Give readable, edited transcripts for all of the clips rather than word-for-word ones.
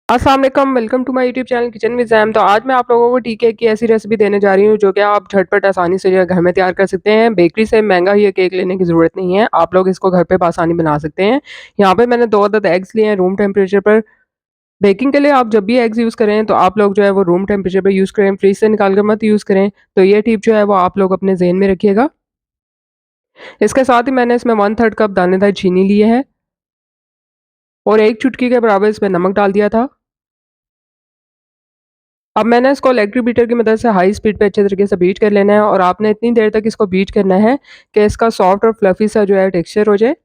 अस्सलाम वालेकुम, welcome to my YouTube channel kitchen with Zaim. तो आज मैं आप लोगों को टी केक की ऐसी रेसिपी देने जा रही हूँ जो कि आप झटपट आसानी से जो है घर में तैयार कर सकते हैं। बेकरी से महँगा ये केक लेने की ज़रूरत नहीं है, आप लोग इसको घर पे बआसानी बना सकते हैं। यहाँ पे मैंने 2 अदद एग्स लिए हैं रूम टेम्परेचर पर। बेकिंग के लिए आप जब भी एग्स यूज़ करें तो आप लोग जो है वो रूम टेम्परेचर पे यूज़ करें, फ्रिज से निकाल कर मत यूज़ करें। तो ये टिप जो है वो आप लोग अपने ज़हन में रखिएगा। इसके साथ ही मैंने इसमें 1/3 कप दानेदार चीनी लिए है और 1 चुटकी के बराबर इसमें नमक डाल दिया था। अब मैंने इसको इलेक्ट्रिक बीटर की मदद से हाई स्पीड पे अच्छे तरीके से बीट कर लेना है और आपने इतनी देर तक इसको बीट करना है कि इसका सॉफ्ट और फ्लफी सा जो है टेक्सचर हो जाए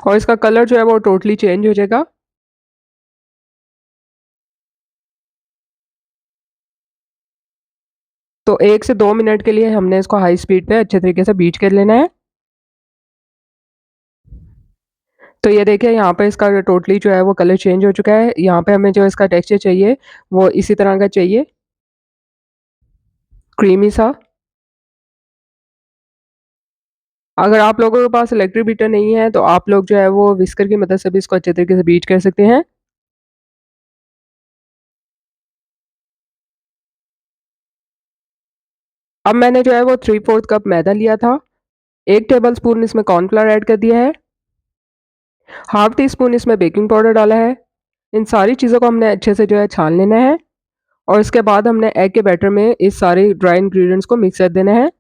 और इसका कलर जो है वो टोटली चेंज हो जाएगा। तो 1 से 2 मिनट के लिए हमने इसको हाई स्पीड पे अच्छे तरीके से बीट कर लेना है। तो ये देखिए यहाँ पे इसका टोटली जो है वो कलर चेंज हो चुका है। यहाँ पे हमें जो इसका टेक्सचर चाहिए वो इसी तरह का चाहिए, क्रीमी सा। अगर आप लोगों के पास इलेक्ट्रिक बीटर नहीं है तो आप लोग जो है वो व्हिस्कर की मदद से भी इसको अच्छे तरीके से बीट कर सकते हैं। अब मैंने जो है वो 3/4 कप मैदा लिया था। 1 टेबलस्पून इसमें कॉर्नफ्लोर ऐड कर दिया है। हाफ टी स्पून इसमें बेकिंग पाउडर डाला है। इन सारी चीज़ों को हमने अच्छे से जो है छान लेना है और इसके बाद हमने एग के बैटर में इस सारे ड्राई इंग्रेडिएंट्स को मिक्स कर देना है।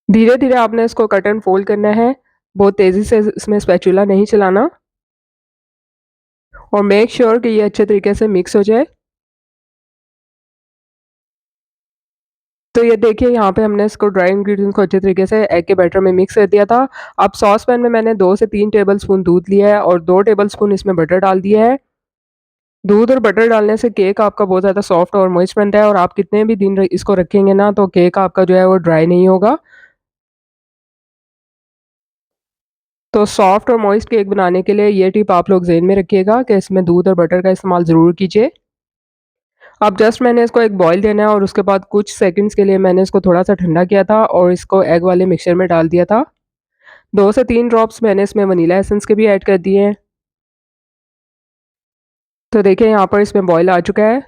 धीरे-धीरे आपने इसको कट एंड फोल्ड करना है। बहुत तेज़ी से इसमें स्पैचुला नहीं चलाना और मेक श्योर कि ये अच्छे तरीके से मिक्स हो जाए। तो ये देखिए यहाँ पे हमने इसको ड्राई इंग्रेडिएंट्स को अच्छे तरीके से एग के बैटर में मिक्स कर दिया था। अब सॉस पैन में मैंने 2 से 3 टेबलस्पून दूध लिया है और 2 टेबलस्पून इसमें बटर डाल दिया है। दूध और बटर डालने से केक आपका बहुत ज़्यादा सॉफ्ट और मॉइस्ट बनता है और आप कितने भी दिन इसको रखेंगे ना तो केक आपका जो है वो ड्राई नहीं होगा। तो सॉफ्ट और मॉइस्ट केक बनाने के लिए ये टिप आप लोग ज़हन में रखिएगा कि इसमें दूध और बटर का इस्तेमाल ज़रूर कीजिए। अब जस्ट मैंने इसको एक बॉयल देना है और उसके बाद कुछ सेकंड्स के लिए मैंने इसको थोड़ा-सा ठंडा किया था और इसको एग वाले मिक्सचर में डाल दिया था। 2 से 3 ड्रॉप्स मैंने इसमें वनीला एसेंस के भी ऐड कर दिए हैं। तो देखिए यहाँ पर इसमें बॉयल आ चुका है।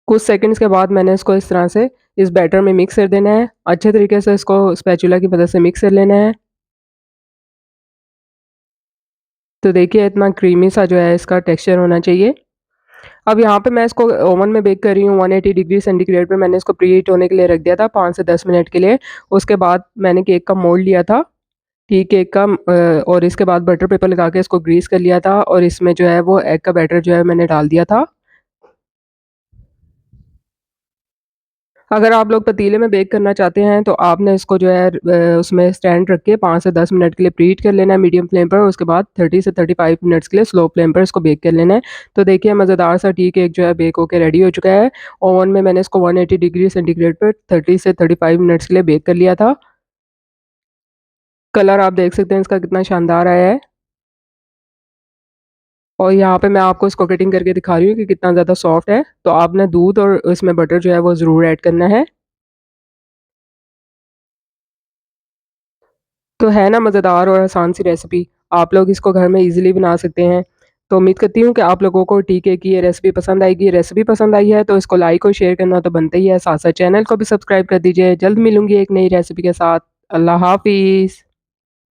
कुछ सेकंड्स के बाद मैंने इसको इस तरह से इस बैटर में मिक्स कर देना है। अच्छे तरीके से इसको स्पैचुला की मदद से मिक्स कर लेना है। तो देखिए इतना क्रीमी सा जो है इसका टेक्सचर होना चाहिए। अब यहाँ पे मैं इसको ओवन में बेक कर रही हूँ 180 डिग्री सेंटीग्रेड पे मैंने इसको प्रीहीट होने के लिए रख दिया था 5 से 10 मिनट के लिए। उसके बाद मैंने केक का मोल्ड लिया था, टी केक का और इसके बाद बटर पेपर लगा के इसको ग्रीस कर लिया था और इसमें जो है वो एग का बैटर जो है मैंने डाल दिया था। अगर आप लोग पतीले में बेक करना चाहते हैं तो आपने इसको जो है उसमें स्टैंड रख के 5 से 10 मिनट के लिए प्रीहीट कर लेना है मीडियम फ्लेम पर। उसके बाद 30 से 35 मिनट्स के लिए स्लो फ्लेम पर इसको बेक कर लेना है। तो देखिए मज़ेदार सा टी केक जो है बेक होके रेडी हो चुका है। ओवन में मैंने इसको 180 डिग्री सेंटीग्रेड पर 30 से 35 मिनट्स के लिए बेक कर लिया था। कलर आप देख सकते हैं इसका कितना शानदार आया है और यहाँ पे मैं आपको इसको कटिंग करके दिखा रही हूँ कि कितना ज़्यादा सॉफ्ट है। तो आपने दूध और इसमें बटर जो है वो ज़रूर ऐड करना है। तो है ना मज़ेदार और आसान सी रेसिपी, आप लोग इसको घर में ईज़िली बना सकते हैं। तो उम्मीद करती हूँ कि आप लोगों को टी केक की ये रेसिपी पसंद आएगी। रेसिपी पसंद आई है तो इसको लाइक और शेयर करना तो बनता ही है, साथ-साथ चैनल को भी सब्सक्राइब कर दीजिए। जल्द मिलूँगी एक नई रेसिपी के साथ। अल्लाह हाफ़िज़।